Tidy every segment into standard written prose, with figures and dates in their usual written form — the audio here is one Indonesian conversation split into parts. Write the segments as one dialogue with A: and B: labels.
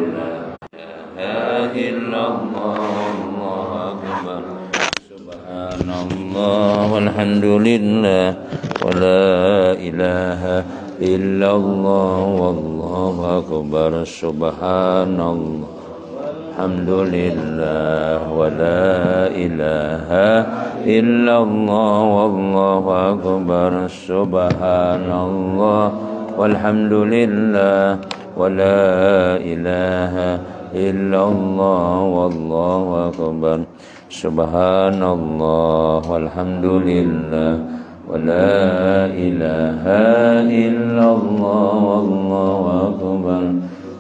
A: ilaha illallah wallahu akbar subhanallah walhamdulillah wala ilaha illallah wallahu akbar subhanallah alhamdulillah wala ilaha illallah wallahu akbar subhanallah walhamdulillah wala ilaha illallah wallahu akbar subhanallah walhamdulillah wala ilaha illallah wallahu akbar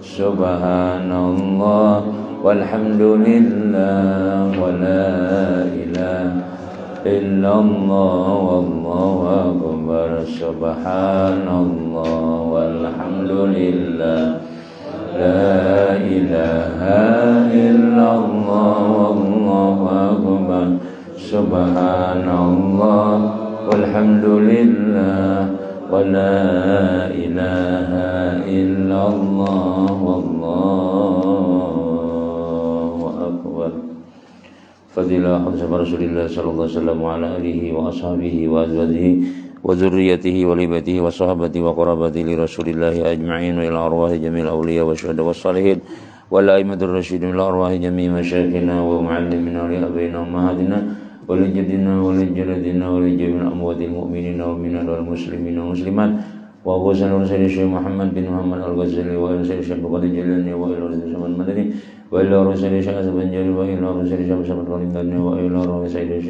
A: subhanallah walhamdulillah wala ilaha illallah wallahu akbar subhanallah walhamdulillah la ilaha illallah wallahu akbar subhanallah walhamdulillah wala ilaha illallah wallahu akbar. Fadilah Hamzah Rasulullah sallallahu alaihi wasallam ala alihi wa ashabihi wa azwajihi wa dzurriyyatihi wa libatihi wa sahabati wa qarabati li Rasulillah ajma'in wa ila arwahi jamil awliya wa syuhada was salihin wa la aimatur rasyidin ila arwahi jami' masyayikhina wa muallimina li abaina ummahatina wa li jaddina wa li jaddina wa li jami'il amwatil mu'minina wal mu'minat wal muslimina wal muslimat wa huwa Syekh Muhammad bin Muhammad Al-Ghazali wa Syekh Qadir Jilani wa ila Zaman Madani wa ila Syekh Asbanjari wa ila Syekh Syamsul Qalimani wa ila Syekh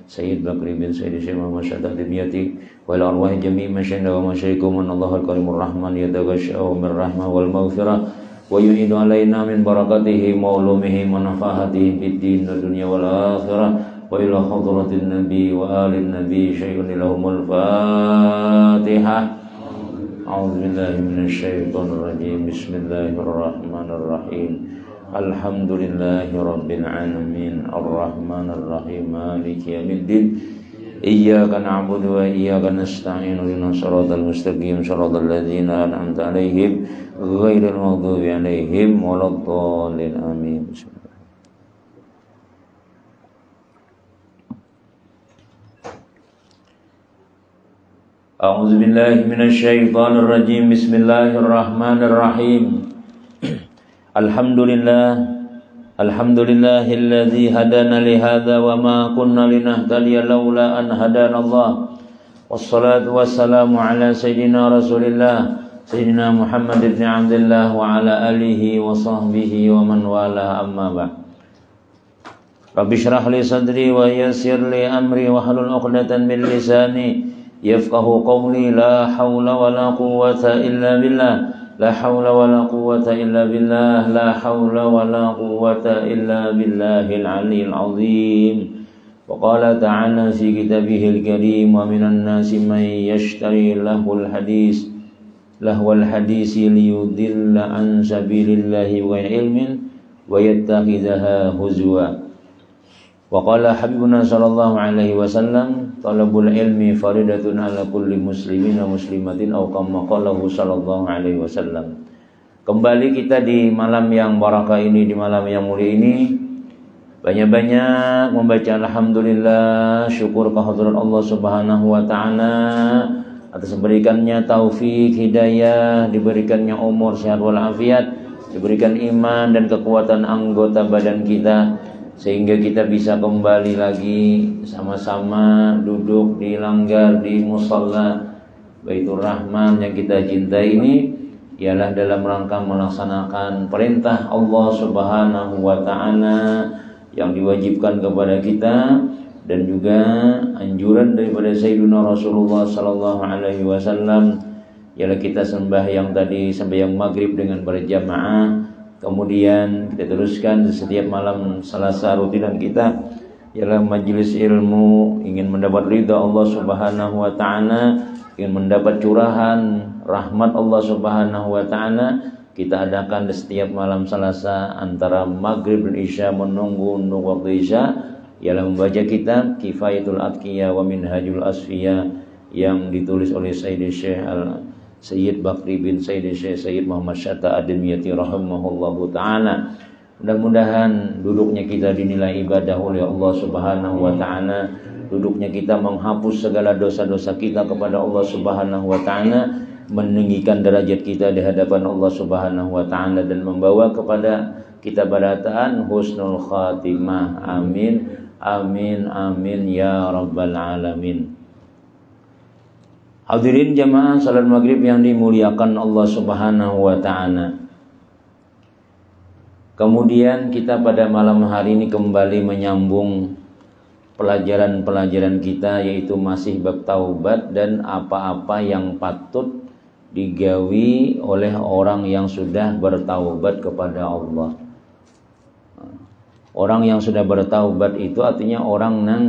A: Sayyid Bakri bin Sayyid Syekh Muhammad Syadad Dimyati wa ila arwah jami' masyayikh wa masyayikkum Allahul Karimur Rahman yataghashshaw min rahmah wal maghfirah wa yu'idu alaina min barakatihi wa ulumihi wa nafahatihi fid din wa dunya wal akhirah wa ila hadratin nabi wa alin nabi syai'un lahumul fatihah. A'udzu billahi minasyaitonir rajim. Bismillahirrahmanirrahim. Alhamdulillahi rabbil alamin. Arrahmanir rahim. Maliki yaumiddin. Iyyaka na'budu wa iyyaka nasta'in. Ihdinas siratal mustaqim. Siratal ladzina an'amta 'alaihim ghairil maghdubi 'alaihim waladdallin. Amin. A'udzu billahi minasyaitonir rajim. Bismillahirrahmanirrahim. Alhamdulillahilladzi hadana li hadza wa ma kunna linahtadiya laula an hadanallah. Wassalatu wassalamu ala sayyidina Rasulillah sayyidina Muhammad ibn Abdullah wa ala alihi wa sahbihi wa man wala amma ba'd. Rabbi shrah li sadri wa yassir li amri wa hlul 'uqdatam min lisani yafqahu qawli. La hawla wa la quwwata illa billah. La hawla wa la quwwata illa billah. La hawla wa la quwwata illa billahil aliyyil azim. Wa qala ta'ala fi kitabihil karim wa minan nasi man yashtari lahwal hadis liyudilla an sabilillahi wa ilmin wa yattakhidhaha huzwa. Wa qala habibuna sallallahu alaihi wasallam talabul ilmi faridatun ala kulli muslimin wa muslimatin aw kama qalahu sallallahu alaihi wasallam. Kembali kita di malam yang barakah ini, di malam yang mulia ini, banyak-banyak membaca alhamdulillah, syukur kehadirat Allah Subhanahu wa taala atas diberikannya taufik, hidayah, diberikannya umur sehat walafiat, diberikan iman dan kekuatan anggota badan kita, sehingga kita bisa kembali lagi sama-sama duduk di langgar di musalla Baitur Rahman yang kita cintai ini, ialah dalam rangka melaksanakan perintah Allah Subhanahu wa taala yang diwajibkan kepada kita, dan juga anjuran daripada Sayyidina Rasulullah sallallahu alaihi wasallam, ialah kita sembahyang tadi, sembahyang maghrib dengan berjamaah. Kemudian kita teruskan setiap malam Selasa rutinan kita ialah majelis ilmu, ingin mendapat ridha Allah Subhanahu wa taala, ingin mendapat curahan rahmat Allah Subhanahu wa taala. Kita adakan di setiap malam Selasa antara maghrib dan isya, menunggu waktu isya, ialah membaca kitab Kifayatul Atqiya wa Minhajul Asfiya yang ditulis oleh Sayyid Syekh Sayyid Bakri bin Sayyid Muhammad Syatta Ad-Dimyati rahimahullahu ta'ala. Mudah-mudahan duduknya kita dinilai ibadah oleh Allah Subhanahu wa ta'ala. Duduknya kita menghapus segala dosa-dosa kita kepada Allah Subhanahu wa ta'ala, meninggikan derajat kita di hadapan Allah Subhanahu wa ta'ala, dan membawa kepada kita barataan husnul khatimah. Amin, amin, amin ya rabbal alamin. Hadirin jamaah salat maghrib yang dimuliakan Allah Subhanahu wa ta'ala. Kemudian kita pada malam hari ini kembali menyambung pelajaran-pelajaran kita, yaitu masih bab taubat dan apa-apa yang patut digawi oleh orang yang sudah bertaubat kepada Allah. Orang yang sudah bertaubat itu artinya orang yang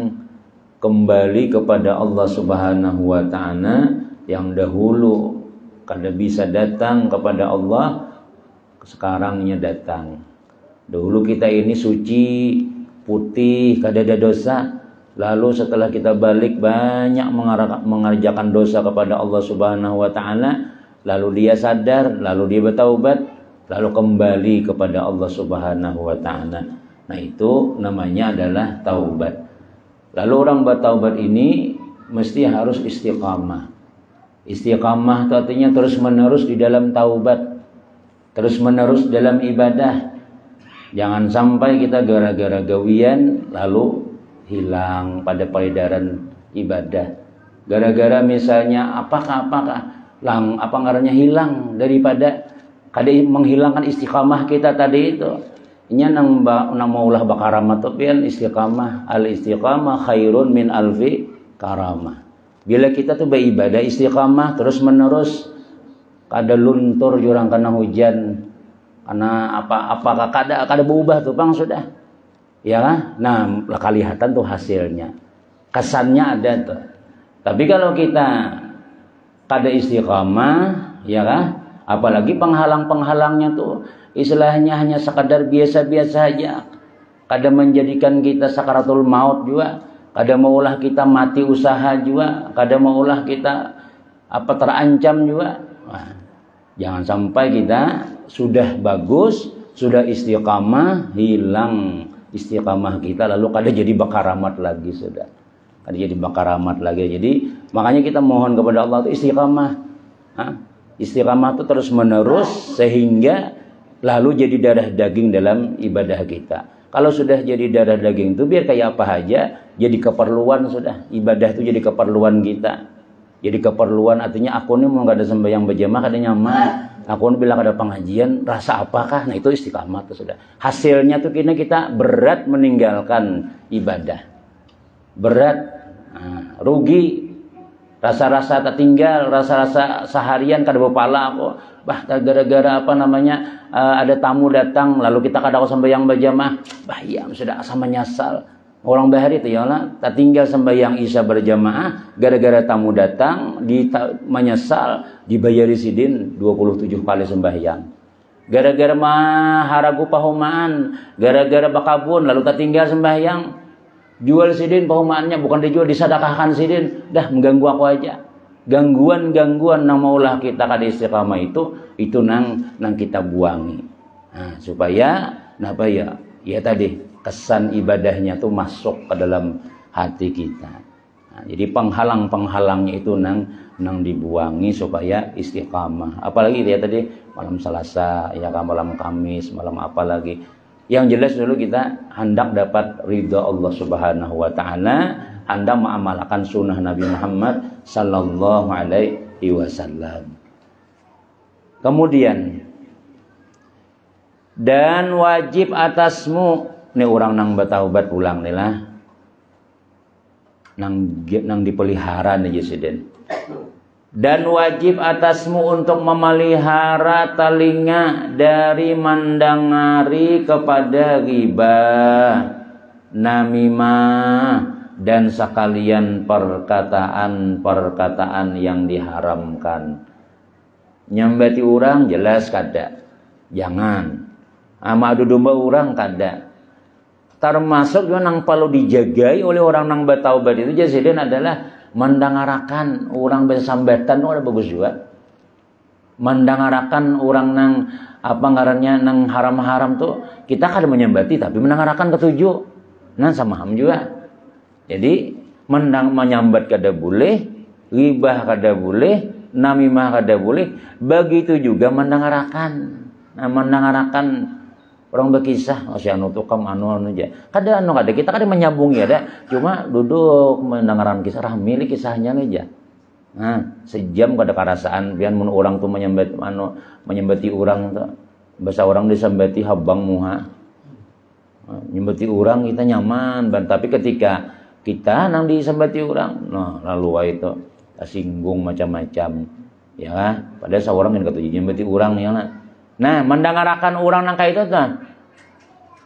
A: kembali kepada Allah Subhanahu wa ta'ala, yang dahulu kada bisa datang kepada Allah, sekarangnya datang. Dahulu kita ini suci, putih, kada ada dosa. Lalu setelah kita balik banyak mengerjakan dosa kepada Allah Subhanahu wa ta'ala, lalu dia sadar, lalu dia bertaubat, lalu kembali kepada Allah Subhanahu wa ta'ala. Nah, itu namanya adalah taubat. Lalu orang bertaubat ini mesti harus istiqamah. Istiqamah itu artinya terus menerus di dalam taubat, terus menerus dalam ibadah. Jangan sampai kita gara-gara gawian lalu hilang pada peredaran ibadah. Gara-gara misalnya apakah apa ngarannya hilang daripada kada menghilangkan istiqamah kita tadi itu. Nya nang maulah bakaramah topian istiqamah, al istiqamah khairun min alfi karamah. Bila kita tuh beribadah istiqamah terus menerus, kada luntur jurang kena hujan, karena apakah kada berubah tuh bang sudah, ya kan? Nah, kelihatan tuh hasilnya, kesannya ada tuh. Tapi kalau kita kada istiqamah, ya kan? Apalagi penghalang-penghalangnya tuh istilahnya hanya sekadar biasa-biasa aja, kada menjadikan kita sakaratul maut juga, kada maulah kita mati usaha juga, kada maulah kita terancam juga. Nah, jangan sampai kita sudah bagus, sudah istiqamah, hilang istiqamah kita lalu kada jadi bakaramat lagi sudah. Kada jadi bakaramat lagi. Jadi makanya kita mohon kepada Allah itu istiqamah. Istiqamah itu terus menerus sehingga lalu jadi darah daging dalam ibadah kita. Kalau sudah jadi darah daging itu biar kayak apa aja, jadi keperluan sudah. Ibadah itu jadi keperluan kita. Jadi keperluan artinya aku ini mau gak ada sembahyang berjamaah kada nyaman. Aku ini bilang ada pengajian, rasa apakah? Nah itu istiqamah itu sudah. Hasilnya tuh kita berat meninggalkan ibadah. Berat, rugi. Rasa-rasa tertinggal, rasa-rasa seharian kada berpala kok. Bah gara-gara ada tamu datang lalu kita kada sembahyang berjamaah. Bah iya sudah sama nyasal. Orang bahari itu ya lah, tak tinggal sembahyang isya berjamaah gara-gara tamu datang menyesal dibayari sidin 27 kali sembahyang. Gara-gara haragu pahumaan, gara-gara bakabun lalu tak tinggal sembahyang. Jual sidin pahumaannya bukan dijual, disedekahkan sidin, dah mengganggu aku aja. Gangguan-gangguan nang maulah kita kada istiqamah itu nang kita buangi. Nah, supaya napa ya tadi kesan ibadahnya tuh masuk ke dalam hati kita. Nah, jadi penghalang-penghalangnya itu nang dibuangi supaya istiqamah. Apalagi dia tadi malam Selasa, ya kan, malam Kamis, malam apa lagi. Yang jelas dulu kita hendak dapat ridha Allah Subhanahu wa ta'ala, hendak mengamalkan sunnah Nabi Muhammad sallallahu alaihi wasallam. Kemudian, dan wajib atasmu, ini orang nang bertaubat pulang nih lah, nang dipelihara nih Jesiden. Dan wajib atasmu untuk memelihara telinga dari mendengari kepada ghibah, namimah, dan sekalian perkataan-perkataan yang diharamkan. Nyambati orang jelas kada, jangan. Ama adu domba orang kada. Termasuk juga nang perlu dijagai oleh orang nang bertaubat itu Jesiden adalah mendengarkan orang bersambatan, ada bagus juga. mendangarakan orang nang apa ngarannya nang haram-haram tuh kita kada menyambati tapi mendangarakan ketujuh nah sama ham juga. Jadi menyambat kada boleh, ghibah kada boleh, namimah kada boleh, begitu juga mendangarakan. Nah, mendangarakan orang berkisah, oh si anu tukang anu aja. Kada kita kada menyambungi ada, cuma duduk mendengarkan kisah rahmili kisahnya aja. Nah, sejam kada karasaan biar mun orang tuh menyambati orang tuh. Bahasa orang disambati habang muha. Menyambati orang kita nyaman, tapi ketika kita nang disambati orang, nah lalu itu singgung macam-macam. Ya kan? Padahal seorang yang kata menyambati orang ya kan. Nah, mendangarakan orang nang kayak itu tuh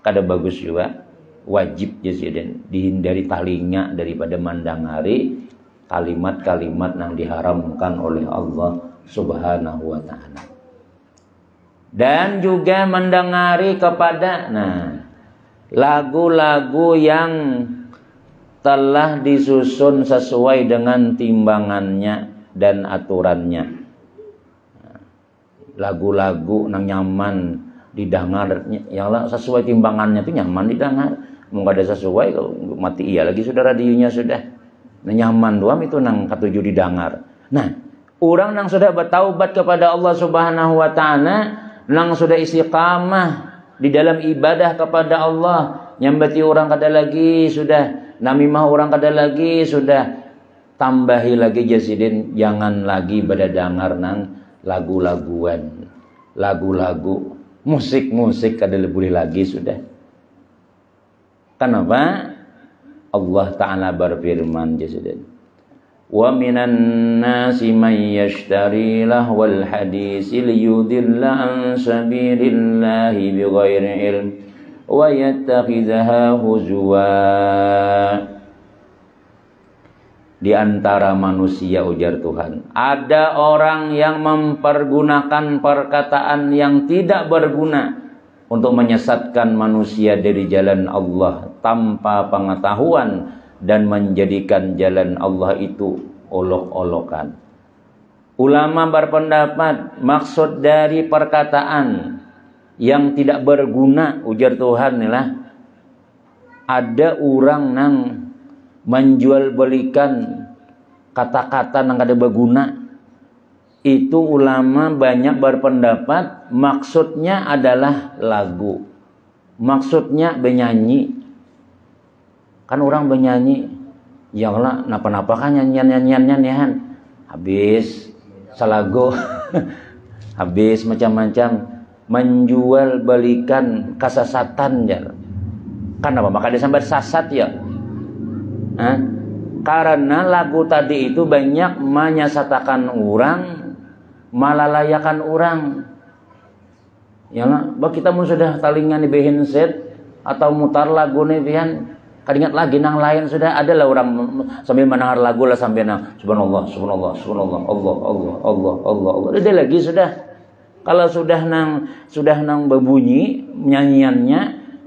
A: kada bagus juga. Wajib jadi dihindari talinga daripada mendangari kalimat-kalimat yang diharamkan oleh Allah Subhanahu wa taala. Dan juga mendengari kepada lagu-lagu yang telah disusun sesuai dengan timbangannya dan aturannya. Lagu-lagu yang nyaman didengar, yang sesuai timbangannya itu nyaman didengar. Mau ada sesuai mati iya lagi sudah radionya sudah. Nyaman doang itu nang ketujuh didengar. Nah, orang nang sudah bertaubat kepada Allah Subhanahu wa taala, nang sudah istiqamah di dalam ibadah kepada Allah, nyambati orang kada lagi sudah, namimah orang kada lagi sudah, tambahi lagi jasidin jangan lagi pada dengar nang lagu-laguan, lagu-lagu, musik-musik kada boleh lagi sudah. Kenapa? Allah Ta'ala berfirman jasadin. Wa minan nasi man yashtari lahwal hadisi liyudilla an sabilillahi bighairi ilm wa yattakhidhaha huzwa. Di antara manusia ujar Tuhan, ada orang yang mempergunakan perkataan yang tidak berguna untuk menyesatkan manusia dari jalan Allah tanpa pengetahuan dan menjadikan jalan Allah itu olok-olokan. Ulama berpendapat maksud dari perkataan yang tidak berguna ujar Tuhan ialah ada orang yang menjual belikan kata-kata yang kada berguna. Itu ulama banyak berpendapat maksudnya adalah lagu, maksudnya benyanyi. Kan orang benyanyi, ya Allah, napa-napa kan nyanyian habis salago, habis macam-macam menjual belikan kesesatan ya. Kan apa? Maka disambat sasat ya. Karena lagu tadi itu banyak menyesatkan orang, malalayakan orang. Ya lah, kita mun sudah talingan di handset atau mutar lagu nih pian, kadingat lagi nang lain sudah adalah orang sambil mendengar lagu lah sambil nang subhanallah subhanallah subhanallah Allah Allah Allah Allah Allah. Ada lagi sudah. Kalau sudah nang berbunyi nyanyiannya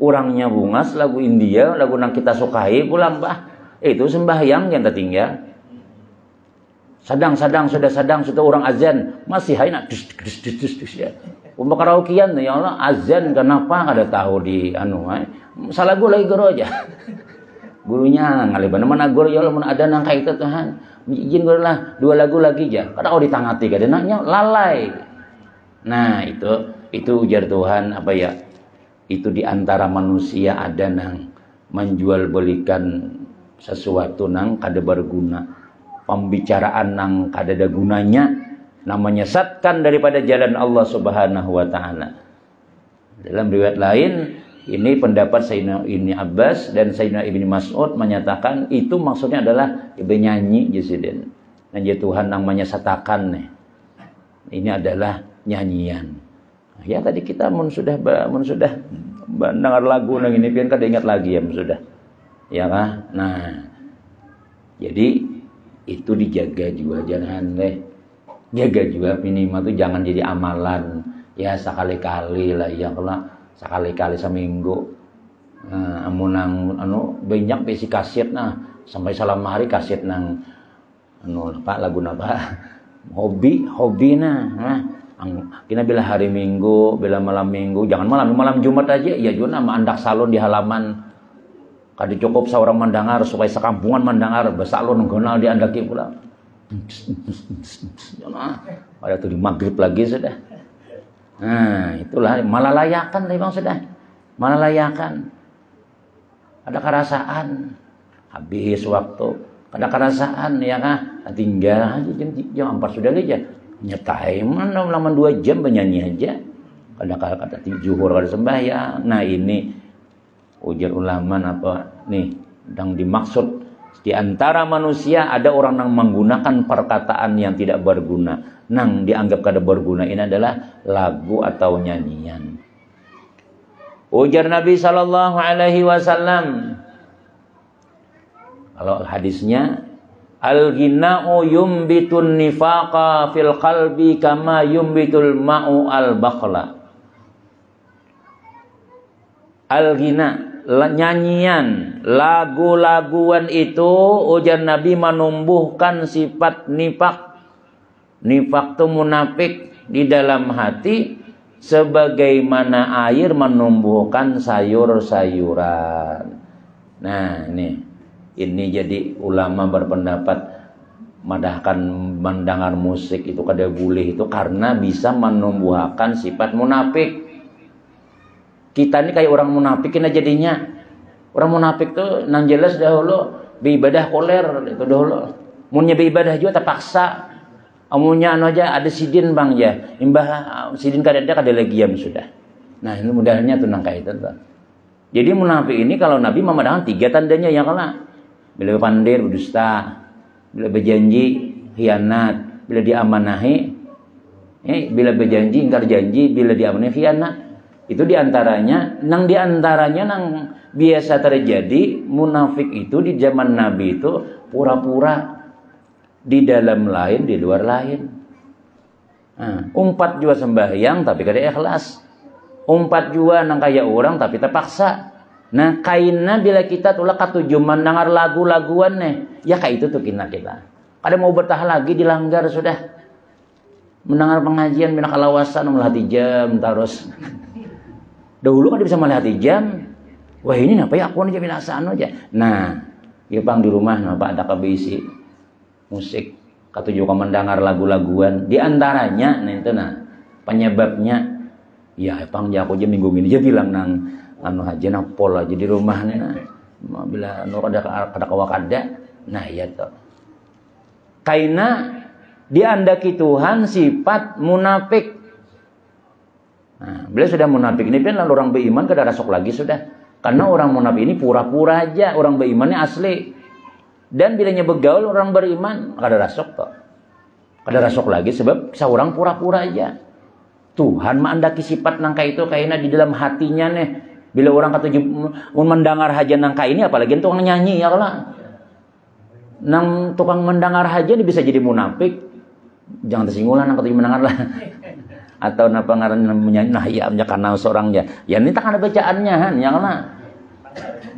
A: orangnya bungas lagu India, lagu nang kita sukai pulang bah. Itu sembahyang yang tertinggal. Sadang sudah orang azan masih haina dus ya. Untuk karaokean ya Allah azan kenapa kada tahu di salah gue lagi guru aja. Gurunya ngaliban mana guru ya Allah mun ada nang kayak itu Tuhan. Izin gue lah 2 lagu lagi aja. Kada kau ditangati kada nanya lalai. Nah, itu ujar Tuhan apa ya? Itu di antara manusia ada nang menjual belikan sesuatu nang kada berguna, pembicaraan nang kada ada gunanya, nang menyesatkan daripada jalan Allah Subhanahu wa taala. Dalam riwayat lain, ini pendapat Sayyidina Ibnu Abbas dan Sayyidina Ibnu Mas'ud menyatakan itu maksudnya adalah bernyanyi jasidin. Dan ya Tuhan nang menyesatkan nih. Ini adalah nyanyian. Ya tadi kita mun sudah mendengar lagu nang ini pian kada ingat lagi ya sudah. Ya kan? Nah, jadi itu dijaga juga jangan jaga juga minimal itu jangan jadi amalan ya sekali-kali lah ya kalau sekali-kali seminggu. Nah, amun banyak besi kaset sampai salam hari kaset nang lagu napa hobi Kina bila hari Minggu, bila malam Minggu, jangan malam Jumat aja, ya juga nama andak salon di halaman. Kadi cukup seorang mendengar supaya sekampungan mendengar besalon gonal di andaki pula. Pada tuh di maghrib lagi sudah. Nah, itulah malalayakan bang sudah. Malalayakan. Ada kerasaan. Habis waktu. Ada kerasaan ya kan. Tinggal aja jam 4 sudah aja. Nyetai mana lama 2 jam bernyanyi aja. Kadang-kadang kata zuhur ada sembahyang. Nah ini ujar ulama apa nih yang dimaksud di antara manusia ada orang yang menggunakan perkataan yang tidak berguna. Nang dianggap kada berguna ini adalah lagu atau nyanyian. Ujar Nabi sallallahu alaihi wasallam. Kalau hadisnya al-ghina'u yumbitun nifaqa fil qalbi kama yumbitul ma'u al-baqla. Al-ghina, nyanyian, lagu-laguan itu ujar Nabi menumbuhkan sifat nifak. Nifak itu munafik di dalam hati sebagaimana air menumbuhkan sayur-sayuran. Nah, ini jadi ulama berpendapat madahkan mendengar musik itu kada boleh itu karena bisa menumbuhkan sifat munafik. Kita ini kayak orang munafik ini jadinya. Orang munafik tuh nang jelas dahulu beribadah koler itu dahulu. Munnya beribadah juga terpaksa. Amunnya aja ada sidin bang ya. Imbah sidin kada legiam sudah. Nah ini mudahnya tuh nang kayak itu tuh. Jadi munafik ini kalau Nabi memandangkan 3 tandanya yang kala. Bila pandir berdusta, bila berjanji khianat, bila diamanahi, bila berjanji ingkar janji, bila diamanahi khianat. Itu diantaranya nang biasa terjadi munafik itu di zaman Nabi itu pura-pura di dalam lain, di luar lain. Umpat juga sembahyang tapi kada ikhlas. Umpat juga nang kaya orang tapi terpaksa. Nah, kainnya bila kita tulah katuju mendengar lagu-laguan ya kayak itu tuh kita. Ada mau bertahan lagi dilanggar sudah. Mendengar pengajian bina kalawasan melati jam terus. Dahulu kan dia bisa melihat jam. Wah ini apa ya aku aja binasaan aja. Nah, ya bang di rumah napa ada kabisi musik katuju mendengar lagu-laguan. Di antaranya itu penyebabnya ya bang ya aku aja minggu ini aja bilang nang aja nang pol aja di rumah bila ada kawakada ya tuh kaina diandaki Tuhan sifat munafik. Bila sudah munafik ini kan orang beriman kada rasuk lagi sudah karena orang munafik ini pura-pura aja orang berimannya asli dan bilanya begaul orang beriman kada rasuk tuh kada rasuk lagi sebab seorang pura-pura aja. Tuhan mandaki sifat nangka itu kaina di dalam hatinya bila orang kata mendengar haja nangka ini apalagi tukang nyanyi ya kalau nang tukang mendengar haja ini bisa jadi munafik. Jangan tersinggung lah nang kata mendengar lah. Atau napa ngaran menyanyi ya karena seorang ya ini tak ada bacaannya ya kalau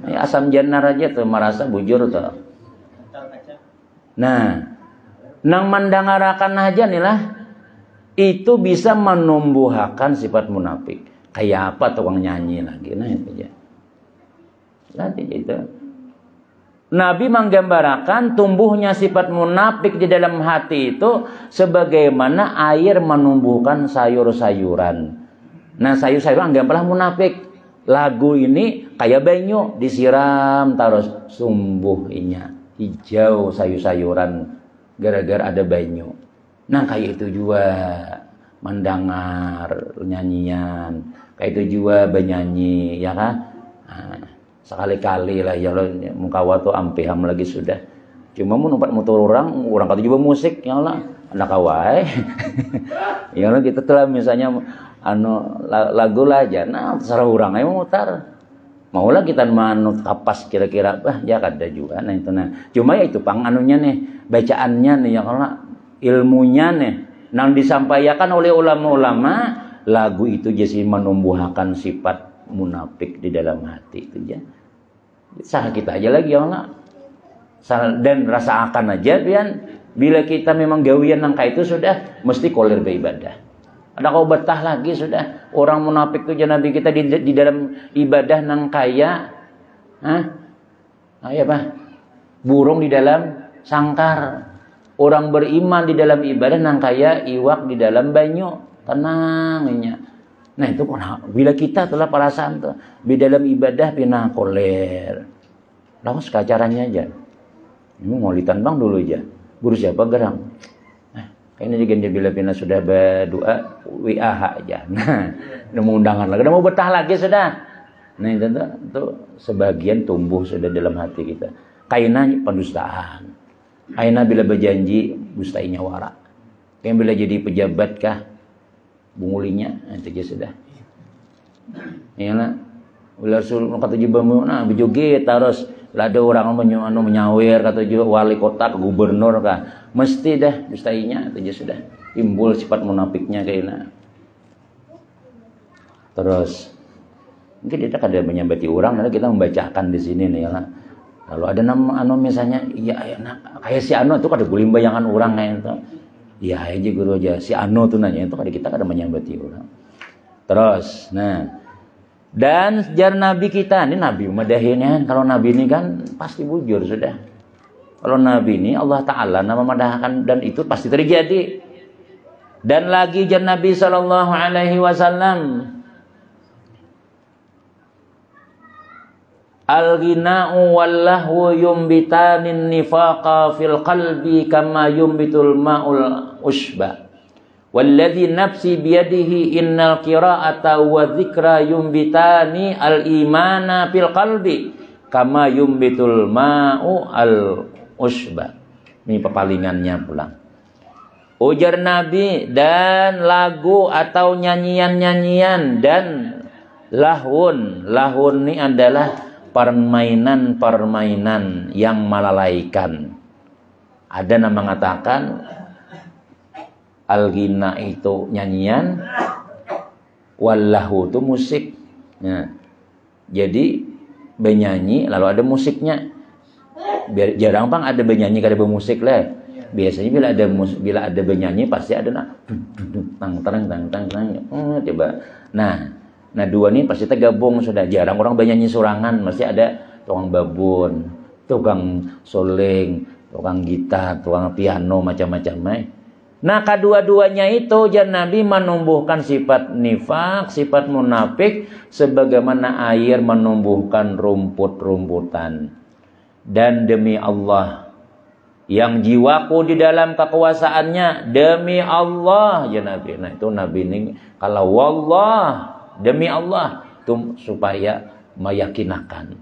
A: ya asam jannar aja tuh merasa bujur tuh. Nah, nang mendengarakan haja nih lah itu bisa menumbuhkan sifat munafik. Kayak apa tukang nyanyi lagi itu aja. Nanti itu. Nabi menggambarkan tumbuhnya sifat munafik di dalam hati itu sebagaimana air menumbuhkan sayur-sayuran. Nah, sayur-sayuran anggaplah munafik. Lagu ini kayak banyu disiram terus sumbuhnya hijau sayur-sayuran gara-gara ada banyu. Nah, kayak itu juga mendengar nyanyian, kayak itu juga bernyanyi ya kan. Sekali-kali lah ya muka waktu ampeham lagi sudah. Cuma mau numpat motor orang kata juga musik ya lah anak kawai. Ya lah kita telah misalnya lagu lah aja. Nah terserah orang aja mutar. Maulah kita manut kapas kira-kira ya kada juga nah itu Cuma ya itu pang anunya bacaannya ya kalau ilmunya nang disampaikan oleh ulama-ulama lagu itu jadi menumbuhkan sifat munafik di dalam hati itu ya. Salah kita aja lagi ya Allah. Dan rasa akan aja pian bila kita memang gawian nangka itu sudah mesti kolir beribadah. Ada kau betah lagi sudah. Orang munafik itu Nabi kita di dalam ibadah nang kaya, apa? Burung di dalam sangkar. Orang beriman di dalam ibadah nang kaya iwak di dalam banyu. Tenangnya. Nah itu bila kita telah perasaan tuh di dalam ibadah pina koler. Lalu sekarang aja. Ini ngolitan bang dulu aja. Guru siapa gerang? Kayaknya juga dia bila pina sudah berdoa WAH aja. Nah, udah mau undangan lagi, udah mau betah lagi sudah. Nah itu sebagian tumbuh sudah dalam hati kita. Kaina pendustaan. Kaina bila berjanji dustainya wara. Kayak bila jadi pejabat kah bungulinya itu aja sudah. Iyalah. Bila Rasul kata jibamu nah bejoget terus lah ada orang menyawer kata juga wali kota gubernur kah mesti dah dustainya itu aja sudah timbul sifat munafiknya kayaknya. Terus mungkin kita kada menyambati orang lalu kita membacakan di sini nih ya. Lalu ada nama misalnya iya kayak si Ano itu kada gulim bayangan orang kayak itu. Iya aja guru aja si Ano tuh nanya itu kada kita kada menyambati orang. Terus nah dan jar Nabi kita, ini Nabi madahinnya, kalau Nabi ini kan pasti bujur sudah. Kalau Nabi ini Allah Ta'ala nama madahkan dan itu pasti terjadi. Dan lagi jar Nabi Sallallahu Alaihi Wasallam, al-ghina'u wallahu yumbitanin nifaqa fil qalbi kama yumbitul ma'ul ushba. Walladzi nafsi biyadihi innal qira'ata wa dzikra yumbitani al-imana fil qalbi kama yumbitul ma'u al-ushba. Ini pepalingannya pulang. Ujar Nabi dan lagu atau nyanyian-nyanyian dan lahun. Lahun ini adalah permainan-permainan yang melalaikan. Ada yang mengatakan al-ghina itu nyanyian, wallahu itu musik. Nah, jadi benyanyi lalu ada musiknya. Jarang bang ada benyanyi kada bermusik lah. Biasanya bila ada benyanyi pasti ada tang coba. Nah dua ini pasti tergabung sudah. Jarang orang benyanyi sorangan, mesti ada tukang babon, tukang soleng, tukang gitar, tukang piano macam-macam. Nah kedua-duanya itu jan Nabi menumbuhkan sifat nifak, sifat munafik sebagaimana air menumbuhkan rumput-rumputan. Dan demi Allah yang jiwaku di dalam kekuasaannya, demi Allah ya Nabi. Nah itu Nabi ini kalau wallah demi Allah itu supaya meyakinakan.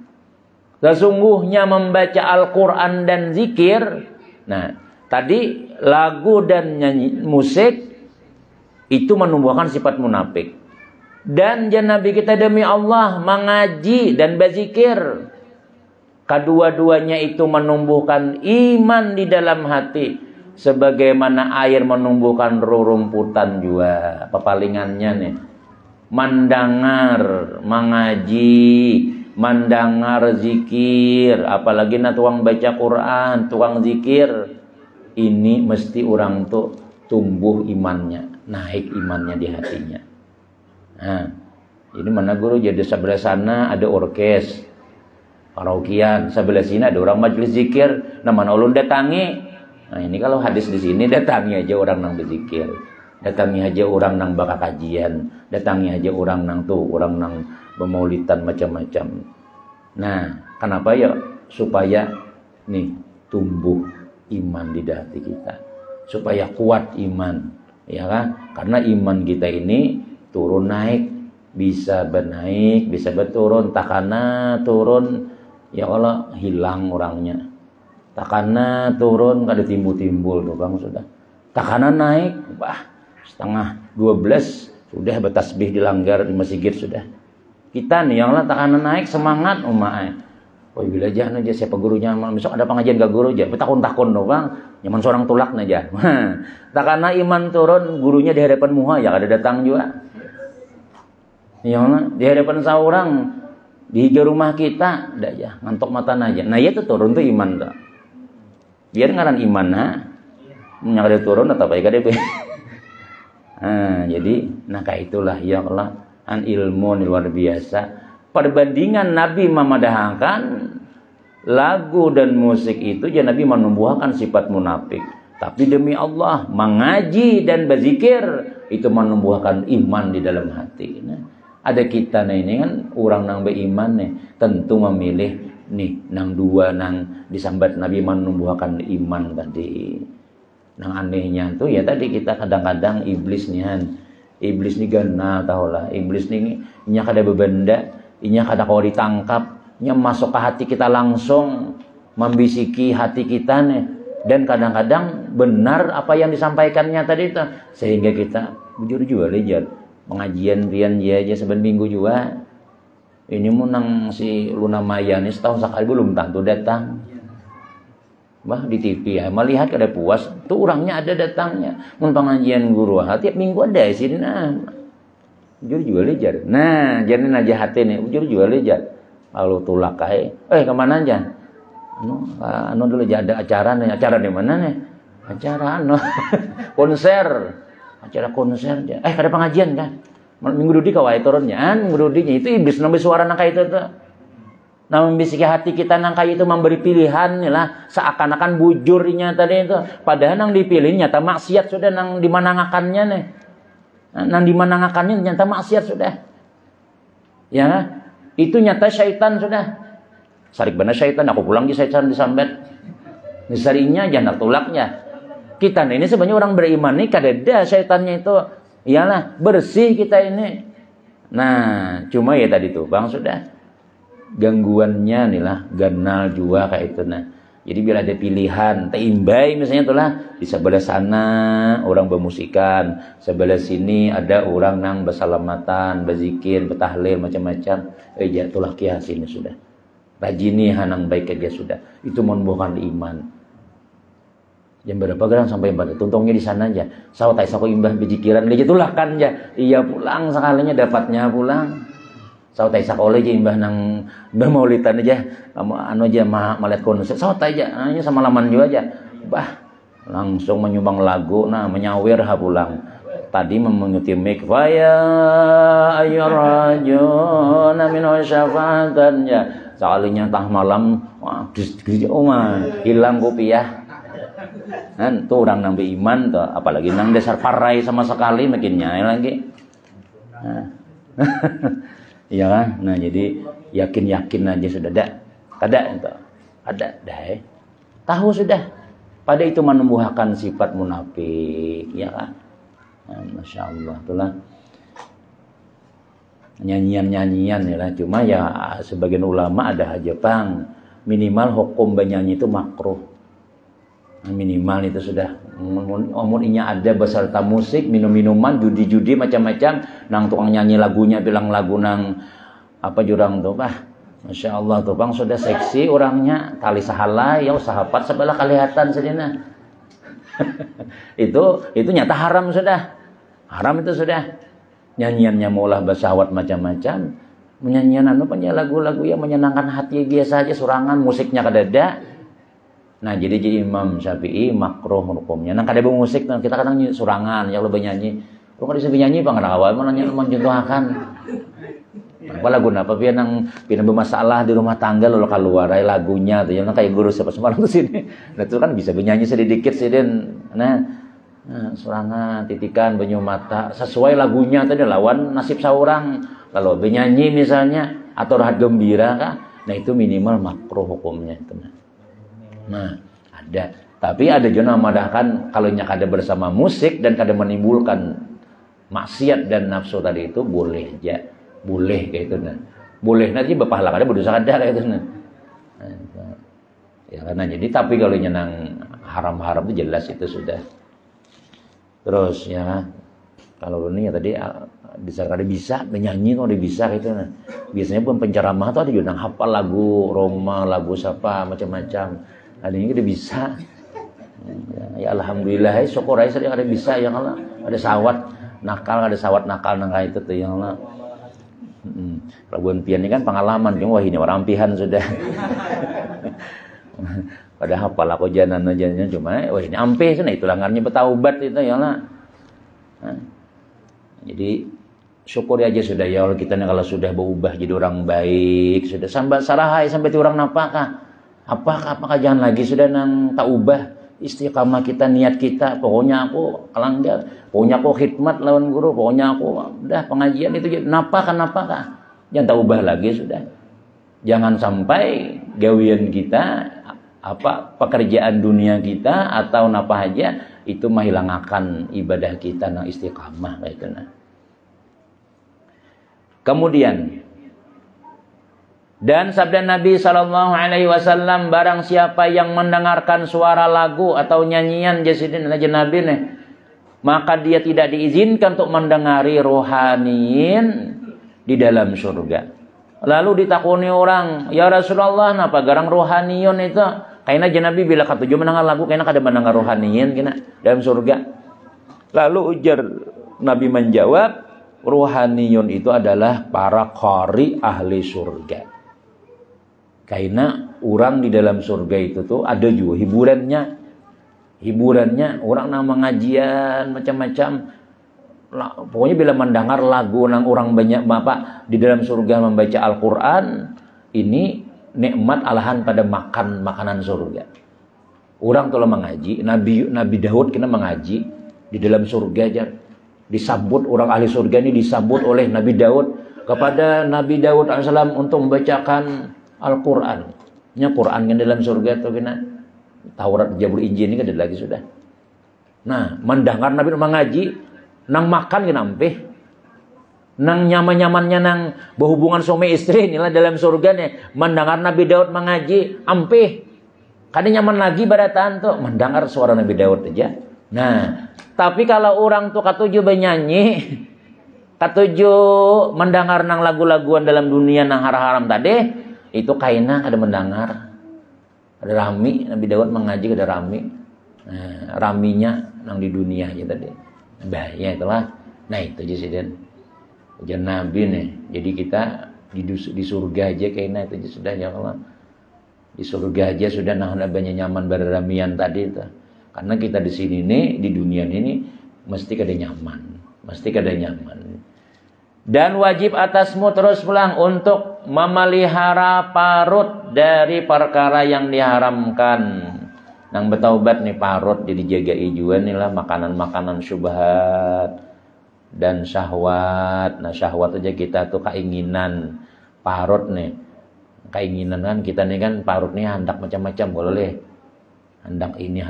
A: Sesungguhnya membaca Al-Quran dan zikir. Nah tadi lagu dan nyanyi musik itu menumbuhkan sifat munafik. Dan Nabi kita demi Allah mengaji dan berzikir. Kedua-duanya itu menumbuhkan iman di dalam hati. Sebagaimana air menumbuhkan rerumputan juga. Pepalingannya nih. Mendengar, mengaji, mendengar zikir. Apalagi tukang baca Quran, tukang zikir. Ini mesti orang tuh tumbuh imannya, naik imannya di hatinya. Nah, ini mana guru jadi sebelah sana ada orkes, karaokean, sebelah sini ada orang majelis zikir, nah mana ulun datangi. Nah ini kalau hadis di sini datangi aja orang nang berzikir, datangi aja orang nang bakal kajian, datangi aja orang nang bermaulidan macam-macam. Nah, kenapa ya? Supaya nih tumbuh iman di hati kita, supaya kuat iman, ya kan? Karena iman kita ini turun naik, bisa bernaik, bisa berturun. Takana turun, ya Allah hilang orangnya. Takana turun, kada timbul-timbul tuh bang sudah. Takana naik, setengah 12 sudah bertasbih dilanggar di masjid sudah. Kita nih yang lah takana naik semangat umae. Oh bila aja siapa gurunya besok ada pengajian gak guru aja bertakun-takun dong bang nyaman seorang tulak aja. Tak karena iman turun gurunya di hadapan muha ya ada datang juga ya di hadapan seorang di hijau rumah kita dah ya ngantok mata aja. Nah itu turun tuh iman tuh biar ngaran iman ha nyakade turun atau apa ya Jadi kayak itulah ya Allah an ilmu luar biasa. Perbandingan Nabi memadahkan lagu dan musik itu, ya Nabi menumbuhkan sifat munafik. Tapi demi Allah, mengaji dan berzikir itu menumbuhkan iman di dalam hati. Ada kita ini kan orang nang beriman nih, tentu memilih nih nang dua nang disambat Nabi menumbuhkan iman tadi. Nang anehnya tuh ya tadi kita kadang-kadang iblis nih gana tahulah, iblis nih nya kada bebenda, nya kada kau ditangkap. Nya masuk ke hati kita langsung membisiki hati kita nih, dan kadang-kadang benar apa yang disampaikannya tadi itu, sehingga kita bujur juga lejar pengajian rian dia aja seben minggu juga ini munang si Luna Maya nih setahun sekali belum tentu datang di TV ya melihat kada puas tuh orangnya ada datangnya mun pengajian guru tiap minggu ada sini bujur juga lejar jadi aja hati nih bujur juga lejar. Lalu tulak kemana aja? Dulu ada acara di mana nih? Acara konser. Acara konser aja. Kada pengajian kan? Minggu dudi kawai turunnya. Minggu dudinya itu iblis nambah suara nangka itu tuh. Nah membisiki hati kita nangka itu memberi pilihan nih lah. Seakan-akan bujurnya tadi itu. Padahal nang dipilih nyata maksiat sudah nang dimanangakannya nih. Nang dimanangakannya nyata maksiat sudah. Ya kan? Itu nyata syaitan sudah. Sarik benar syaitan, aku pulang di syaitan disambat. Nisarinya jangan tulaknya. Kita ini sebenarnya orang beriman nih kadeda syaitannya itu. Iyalah, bersih kita ini. Nah, cuma ya tadi tuh, Bang sudah. Gangguannya nih lah, ganal juga kayak itu nah. Jadi biar ada pilihan, teimbai misalnya itulah di sebelah sana orang bermusikan, sebelah sini ada orang nang bersalamatan, berzikir, bertahlil macam-macam. Ya itulah kia sini sudah. Rajini hanang baik aja sudah. Itu menumbuhkan iman. Jam berapa gerang sampai pada tuntungnya di sana aja. Sawa tai sako imbah bezikiran lagi itulah kan ya. Iya pulang sekalinya dapatnya pulang. Sawa tai sako aja imbah nang bermaulidan aja. Anu aja melihat konser. Sawa tai aja hanya sama laman juga aja. Langsung menyumbang lagu menyawir pulang. Tadi mengikuti mic faya ayyarajuna min syafatan ya. Sekalinya tah malam hilang kopiah. Kan tuh orang nang beriman tuh, apalagi nang dasar parai sama sekali makin nyai lagi. Iya kan? Nah jadi yakin aja sudah ada itu. Ada dah. Tahu sudah. Pada itu menumbuhkan sifat munafik, ya kan? Masya Allah itulah nyanyian ya lah. Cuma ya sebagian ulama ada aja Bang minimal hukum bernyanyi itu makruh, minimal itu sudah. Umurnya ada beserta musik, minum-minuman, judi-judi macam-macam, nang tukang nyanyi lagunya bilang lagu nang apa jurang tuh Masya Allah tuh Bang sudah seksi orangnya, tali sahala ya sahabat sebelah kelihatan sedina. itu nyata haram sudah. Haram itu sudah. Nyanyiannya maulah bersahwat macam-macam. Menyanyian lagu-lagu yang menyenangkan hati biasa aja, surangan musiknya kadada. Nah, jadi Imam Syafi'i makruh hukumnya. Nang kada musik kita kadang surangan ya lebih nyanyi. Lu kada bisa nyanyi Bang kada awal nanya mencontohkan. Apa lagu apa pian nang bermasalah di rumah tangga lalu keluar lagunya tuh yang kayak guru siapa semalam tuh sini. Nah, itu kan bisa bernyanyi sedikit siden. Surangan titikan banyu mata sesuai lagunya tadi lawan nasib saurang. Kalau bernyanyi misalnya atau rahat gembira kah? Nah, itu minimal makruh hukumnya itu. Nah, ada. Tapi ada juga madahkan kalau nya kada bersama musik dan kada menimbulkan maksiat dan nafsu tadi itu boleh aja. Boleh kayak itu nah. Boleh nanti berpahala kada berdosa kada kayak itu nah. Ya karena jadi tapi kalau nyenang haram-haram itu jelas itu sudah. Terus ya kalau ini ya tadi bisa kada bisa menyanyi kalau bisa gitu nah. Biasanya pun penceramah tuh ada juga hafal lagu Roma, lagu siapa macam-macam. Ada yang udah bisa. Ya alhamdulillah syukur aja ada bisa yang ada sawat nakal nang itu tuh yang Allah. Pelabuhan pian ini kan pengalaman, wah ini orang pihan sudah. Padahal hafal aku janan cuma wah ini ampih sana itu langarnya bertaubat itu ya lah. Jadi syukur aja sudah ya Allah kita kalau sudah berubah jadi orang baik, sudah sampai sarahai sampai orang napakah. Apakah jangan lagi sudah nang tak ubah istiqamah kita, niat kita, pokoknya aku kelanggar, pokoknya aku khidmat lawan guru, pokoknya aku udah pengajian itu napakah. Jangan tak ubah lagi sudah. Jangan sampai gawian kita pekerjaan dunia kita atau napa aja itu menghilangakan ibadah kita nang istiqamah kayak itu nah. Kemudian dan sabda Nabi SAW, barang siapa yang mendengarkan suara lagu atau nyanyian jasidin aja Nabi nih, maka dia tidak diizinkan untuk mendengari rohaniin di dalam surga. Lalu ditakuni orang, ya Rasulullah, napa garang rohaniun itu? Karena Nabi bila katuju mendengar lagu, karena kada mendengar rohaniin kena dalam surga. Lalu ujar Nabi menjawab, rohaniun itu adalah para qari ahli surga. Karena orang di dalam surga itu tuh ada juga hiburannya orang nang mengajian macam-macam. Pokoknya bila mendengar lagu nang orang banyak bapak di dalam surga membaca Al-Quran, ini nikmat alahan pada makan makanan surga. Orang tuh mengaji, Nabi Daud kena mengaji di dalam surga aja. Disambut orang ahli surga ini disambut oleh Nabi Daud kepada Nabi Daud AS untuk membacakan Al-Quran. Nya Quran kan dalam surga tuh kena Taurat, Zabur, Injil ini kan ada lagi sudah. Nah, mendengar Nabi mengaji, nang makan kan ampeh, nang nyaman-nyamannya nang berhubungan suami istri inilah dalam surga nih. Mendengar Nabi Daud mengaji, ampeh, kadang nyaman lagi baratan tuh mendengar suara Nabi Daud aja. Nah, tapi kalau orang tuh katuju bernyanyi, katuju mendengar nang lagu-laguan dalam dunia nang haram-haram tadi, itu kaina ada mendengar, ada rami Nabi Daud mengaji ada rami, nah, raminya nang di dunia aja tadi, bahaya itulah. Nah itu aja sih dan ujian Nabi nih. Jadi kita di surga aja kaina itu aja sudah ya Allah. Di surga aja sudah nah banyak nyaman berramian tadi itu. Karena kita di sini nih di dunia ini mesti kada nyaman, Dan wajib atasmu terus pulang untuk memelihara parut dari perkara yang diharamkan. Nang betaubat nih parut jadi jagai juga nih lah makanan-makanan syubhat dan syahwat. Nah syahwat aja kita tuh keinginan parut nih. Keinginan kan kita nih kan parut nih hendak macam-macam boleh. Hendak ini.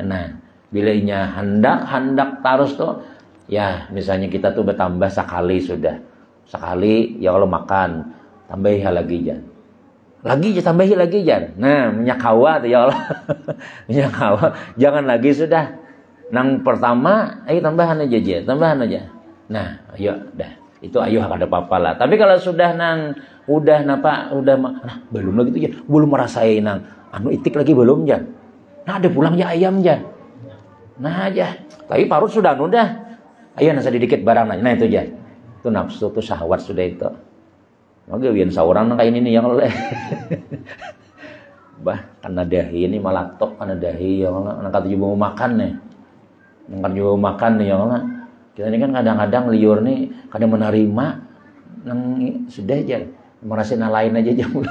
A: Nah, bila inya hendak terus tuh ya, misalnya kita tuh bertambah sekali sudah. Sekali ya kalau makan, tambahi lagi jan. Tambahi lagi jan. Nah, minyak hawa tuh ya Allah. Minyak hawa, jangan lagi sudah. Nang pertama, ayo tambahan aja. Nah, ayo dah. Itu ayo ada apa-apa lah. Tapi kalau sudah belum lagi tuh jan. Belum merasain nang itik lagi belum jan. Nah, ada pulang ya ayam jan. Nah aja. Tapi parut sudah Ayo nasa dikit barang aja. Nah itu aja. Itu nafsu, itu syahwat sudah itu. Maka wian seorang kayak ini yang oleh. Bah, karena dahi ini malah tok karena dahi yang nangkat juga mau makan nih. Yang kita ini kan kadang-kadang liur nih kadang menerima nang sudah aja. Merasain lain aja jam.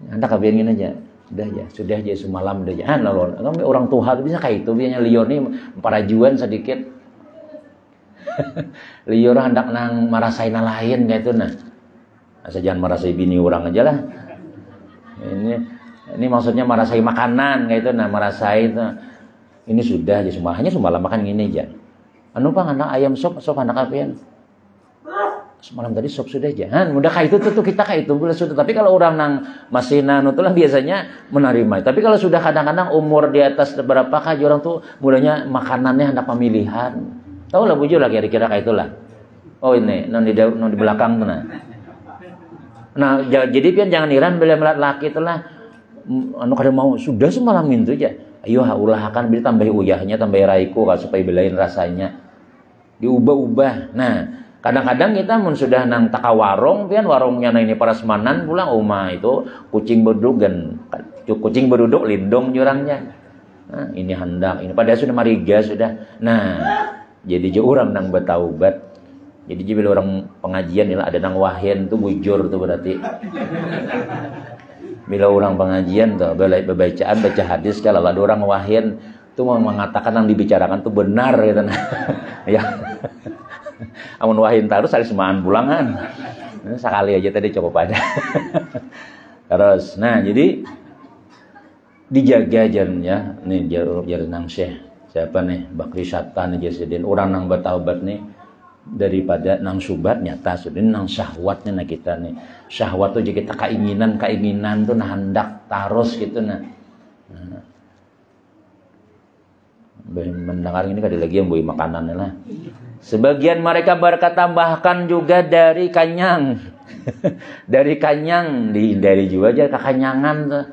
A: Anda kabarin aja. Sudah aja semalam udah aja. Lalu orang tua bisa kayak itu biasanya liur nih parajuan sedikit. Liur hendak nang merasain lain kayak itu nah. Asal jangan merasai bini orang aja lah. Ini maksudnya merasai makanan kayak itu nah, merasai itu. Ini sudah aja semalam makan gini aja. Pang anak ayam sop anak apian. Semalam tadi sop sudah aja. Mudah kayak itu tuh kita kayak itu boleh sudah. Tapi kalau orang nang masih itulah biasanya menerima. Tapi kalau sudah kadang-kadang umur di atas berapa kali orang tuh mudahnya makanannya hendak pemilihan. Tahu lah bujur lah kira-kira kayak itulah. Oh ini non di belakang tuh nah. Nah jadi pian jangan iran bila melihat laki itulah kada mau sudah semalam itu aja. Ayo ulahkan bila tambah uyahnya tambah raiku supaya belain rasanya. Diubah-ubah. Nah kadang-kadang kita sudah nang taka warung, pian warungnya nah ini parasmanan pulang itu kucing beruduk lindung jurangnya. Nah, ini hendak, ini padahal sudah mariga sudah. Nah, Jadi je orang nang bertaubat. Jadi je bila orang pengajian ni lah ada nang wahyan tu bujur tu berarti. Bila orang pengajian tu bacaan baca hadis kalau ada orang wahyan tu mengatakan yang dibicarakan tu benar gitu nah. Ya. Amun wahyan terus harus semaan pulangan. Sekali aja tadi cukup ada. Terus, nah jadi dijaga jannya nih jar nang Syekh siapa nih Bakri Syatan nih jasidin orang nang bertaubat nih daripada nang subat nyata sudah nang syahwatnya nah kita nih syahwat tuh jadi kita keinginan tuh nah hendak taros gitu nah mendengar ini kada lagi yang bui makanan lah sebagian mereka berkata bahkan juga dari kanyang dari kanyang dihindari juga aja kekanyangan tuh.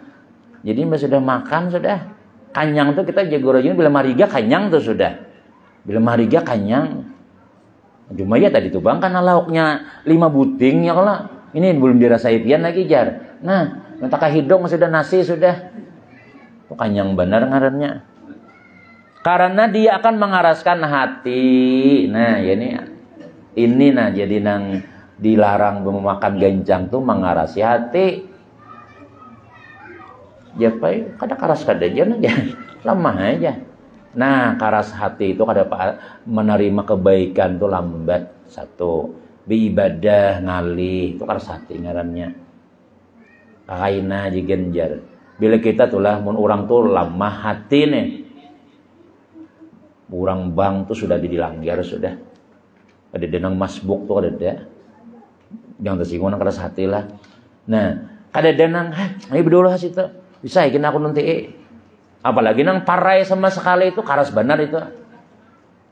A: Jadi sudah makan sudah kanyang tuh kita jago rajin bila mariga kanyang tuh sudah bila mariga kanyang cuma ya tadi tuh bang karena lauknya 5 buting ya kalau ini belum dirasai pian lagi jar nah mentaka hidung sudah nasi sudah tuh kanyang benar ngarannya karena dia akan mengaraskan hati nah ya ini nah jadi nang dilarang memakan gancang tuh mengarasi hati. Ya pai kada karas kada aja lemah aja. Nah, karas hati itu kada menerima kebaikan tuh lambat. Satu, beribadah ngalih itu karas hati ngarannya. Kaina jigenjar. Bila kita tulah mun orang tuh lemah hati nih. Orang bang tuh sudah dilanggar sudah. Ada denang masbuk tuh ada. Jangan tersinggung karas hati lah. Nah, kada denang, ayo berdoa situ. Bisa ikin aku nanti apalagi nang parai sama sekali itu karas benar itu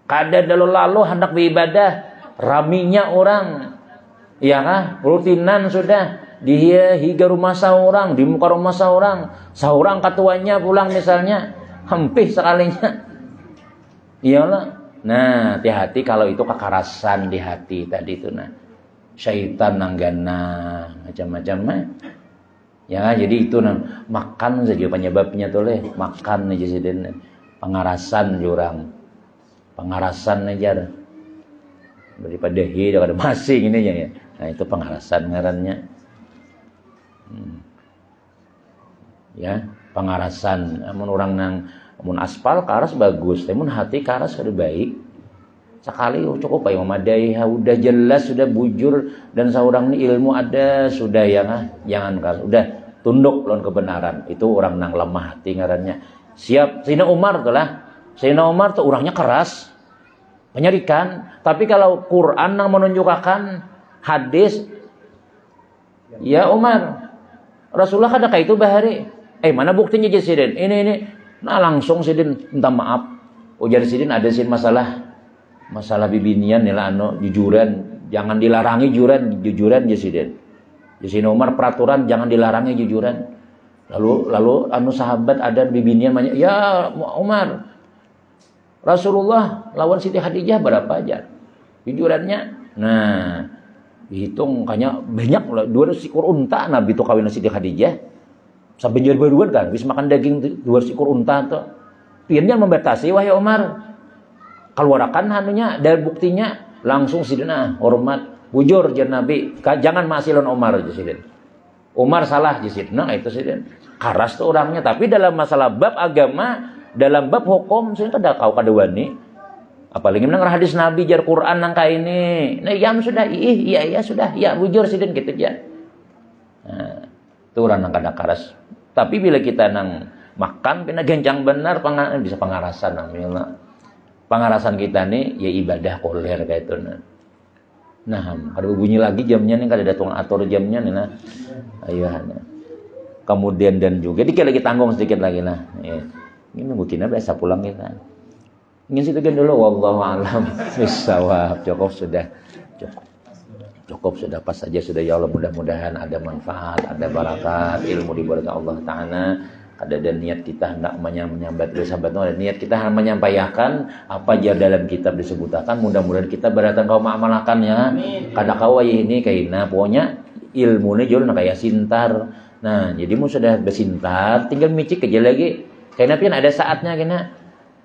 A: kada lalu hendak beribadah raminya orang iya kah rutinan sudah dia higa rumah seorang di muka rumah seorang katuanya pulang misalnya hampir sekalinya iyalah nah hati-hati kalau itu kekerasan di hati tadi itu nah syaitan nanggana macam-macam ya jadi itu makan saja penyebabnya tuh leh makan aja sih pengarasan jurang pengarasan aja daripada hidup ada masing ini ya nah itu pengarasan ngarannya ya pengarasan amun orang nang amun aspal karas bagus namun hati karas kada baik sekali cukup ya memadai udah jelas sudah bujur dan seorang ini ilmu ada sudah ya jangan karas udah tunduk lawan kebenaran itu orang nang lemah hati ngarannya siap Sayyidina Umar tuh lah Sayyidina Umar tuh orangnya keras penyerikan tapi kalau Quran nang menunjukkan hadis ya Umar Rasulullah kada kayak itu bahari mana buktinya Sidin ini nah langsung Sidin minta maaf ujar Sidin ada Sidin masalah bibinian nila jujuran jangan dilarangi jujuran Sidin Sayyidina Umar peraturan jangan dilarangi jujuran lalu sahabat ada bibinian banyak ya Umar Rasulullah lawan Siti Khadijah berapa aja jujurannya nah dihitung kayaknya banyak lah 200 ekor unta Nabi itu kawin Siti Khadijah sampai jadi baruan kan bisa makan daging 200 ekor unta tuh piannya membatasi wahai Umar keluarkan hanunya dari buktinya langsung Sidina hormat bujur jan Nabi jangan masilon Umar Sidin Umar salah Sidina itu Sidin karas tuh orangnya tapi dalam masalah bab agama dalam bab hukum Sidin kada kau kada wani apalagi menang hadis Nabi jar Quran nang ka ini nah jam sudah iya sudah ya bujur Sidin gitu aja nah itu orang nang kada karas tapi bila kita nang makan pina gencang benar bisa pengarasan namanya pengarasan kita nih ya ibadah koler kayak itu nah ada bunyi lagi jamnya nih kada ada tukang atur jamnya nih nah ayo kemudian dan juga dikit lagi tanggung sedikit lagi nah ya. Ini mungkin biasa pulang kita ingin situ kan dulu wallahu alam bisawab cukup sudah pas saja sudah ya Allah mudah-mudahan ada manfaat ada barakat ilmu diberikan Allah Ta'ala ada dan niat kita hendak menyambat sahabat ada niat kita hendak menyampaikan apa aja dalam kitab disebutkan mudah-mudahan kita berdatang kau mengamalkan ya kada kau ini kaina pokoknya ilmu ini jual kayak sintar nah jadi mu sudah bersintar tinggal micik aja lagi karena pian ada saatnya kena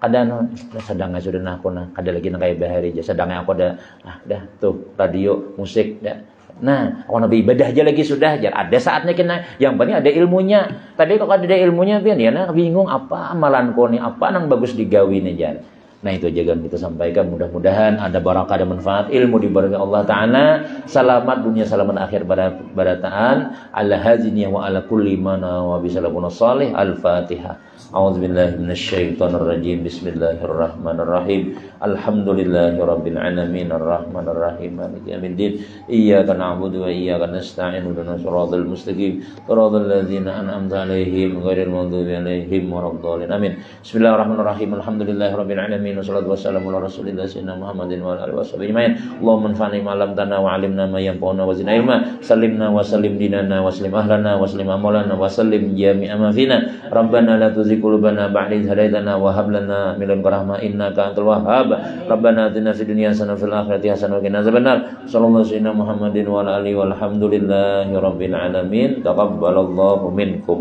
A: kadang sedang sudah aku kada lagi kayak bahari aja sedang aku ada dah tuh radio musik dah. Nah, aku nabi ibadah aja lagi sudah jar ada saatnya kena yang penting ada ilmunya. Tapi kalau ada ilmunya pian ya bingung apa amalanku nih apa nang bagus digawin aja. Nah itu aja kan kita sampaikan, mudah-mudahan ada barakah dan manfaat ilmu diberkahi Allah Ta'ala, selamat dunia selamat akhir barataan ala hadiniya wa ala kulli mana wa bisalabuna salih. Al-Fatihah. A'udzubillahi minasyaitonirrajim. Bismillahirrahmanirrahim. Alhamdulillahi rabbil alamin arrahmanirrahim maliki yaumiddin. Iyyaka na'budu wa iyyaka nasta'in ihdinas siratal mustaqim siratal ladzina an'amta 'alaihim ghairil maghdubi 'alaihim waladdallin. Amin. Bismillahirrahmanirrahim. Alhamdulillahi rabbil alamin. Wassalatu wassalamu ala rasulillah sayyidina Muhammadin wa ala alihi washabihi ajmain. Allahumma anfa'na ma 'allamtana wa 'allimna ma yanfa'una wa zidna ilma. Sallimna wa sallim dinana wa sallim ahlana wa sallim amalana wa sallim jami'a ma fina. Rabbana la tuzigh qulubana ba'da idh hadaytana wa hab lana min ladunka rahmah innaka antal wahhab. Rabbana atina fid dunya hasanah wa fil akhirati hasanah wa qina adzabannar. Sallallahu sayyidina Muhammadin wa ala alihi walhamdulillahi rabbil alamin. Taqabbalallahu minkum.